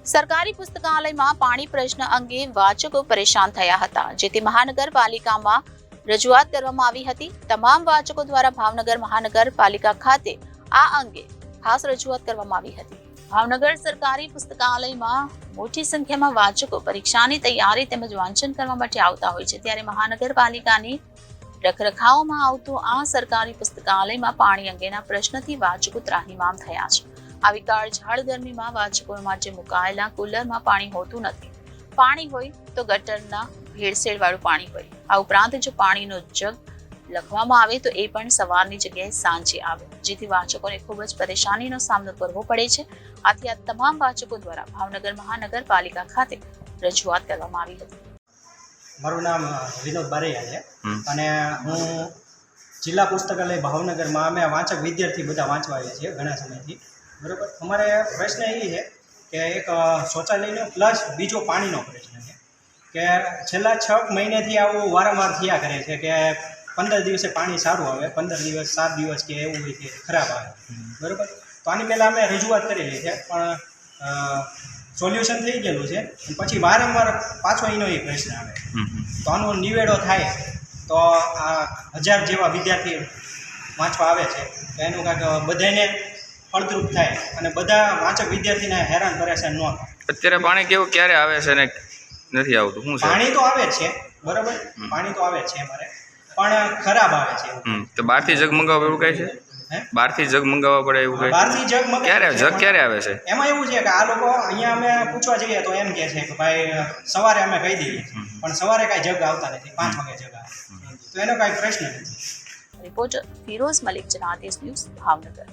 સરકારી પુસ્તકાલયમાં પાણી પ્રશ્ન અંગે વાચકો પરેશાન થયા હતા, જેથી મહાનગરપાલિકામાં રજૂઆત કરવામાં આવી હતી। તમામ વાચકો દ્વારા ભાવનગર મહાનગરપાલિકા ખાતે આ અંગે ખાસ રજૂઆત કરવામાં આવી હતી। ભાવનગર સરકારી પુસ્તકાલયમાં મોટી સંખ્યામાં વાચકો પરીક્ષાની તૈયારી તેમજ વાંચન કરવા માટે આવતા હોય છે, ત્યારે મહાનગરપાલિકાની રખરખાવમાં આવતું આ સરકારી પુસ્તકાલયમાં પાણી અંગેના પ્રશ્નથી વાચકો ત્રાહિમામ થયા છે। આવી કાળઝાળ ગરમીમાં વાચકો માટે મુકાયેલા કુલરમાં પાણી હોતું નથી। પાણી હોય તો ગટરના ભેળસેળ વાળું પાણી હોય। આ ઉપરાંત જો પાણીનો જગ લખવામાં આવે તો એ પણ સવારની જગ્યાએ સાંજે આવે, જેથી વાચકોને ખૂબ જ પરેશાનીનો સામનો કરવો પડે છે। આથી આ તમામ વાચકો દ્વારા ભાવનગર મહાનગરપાલિકા ખાતે રજૂઆત કરવામાં આવી હતી। મારું નામ વિનોદ બારૈયા છે અને હું જિલ્લા પુસ્તકાલય ભાવનગરમાં અમે વાંચક વિદ્યાર્થી બધા વાંચવા આવ્યા છીએ ઘણા સમયથી, બરાબર। અમારે પ્રશ્ન એ છે કે એક શૌચાલયનો પ્લસ બીજો પાણીનો પ્રશ્ન છે કે છેલ્લા 6 મહિનાથી આવું વારંવાર થયા કરે છે કે 15 દિવસે પાણી સારું આવે, 15 દિવસ 7 દિવસ કે એવું હોય કે ખરાબ આવે, બરાબર। તો આની પહેલાં અમે રજૂઆત કરેલી છે પણ સોલ્યુશન થઈ ગયેલું છે, પછી વારંવાર પાછો એનો એ પ્રશ્ન આવે। તો આનો નિવેડો થાય તો આ 1000 જેવા વિદ્યાર્થી વાંચવા આવે છે તો એનું કાંઈક બધાને ફળદ્રુપ થાય અને બધા વાંચક વિદ્યાર્થીને હેરાન પરેશાન ન થાય। અત્યારે પાણી કેવું ક્યારે આવે છે ને નથી આવતું? શું છે? પાણી તો આવે જ છે, બરાબર, પાણી તો આવે જ છે અમારે, પણ ખરાબ આવે છે। તો બહારથી જગ મંગાવવા એવું કઈ છે? બહારથી જગ મંગાવવા પડે એવું કઈ? બહારથી જગ ક્યારે આવે છે? એમાં એવું છે કે આ લોકો અહીંયા અમે પૂછવા જઈએ તો એમ કહે છે કે ભાઈ સવારે અમે કહી દઈએ, પણ સવારે કાંઈ જગ આવતા નથી, 5 વાગે જગ આવે, તો એનો કાંઈ પ્રશ્ન નથી। Reporter Firoz Malik, Janadesh news, Bhavnagar.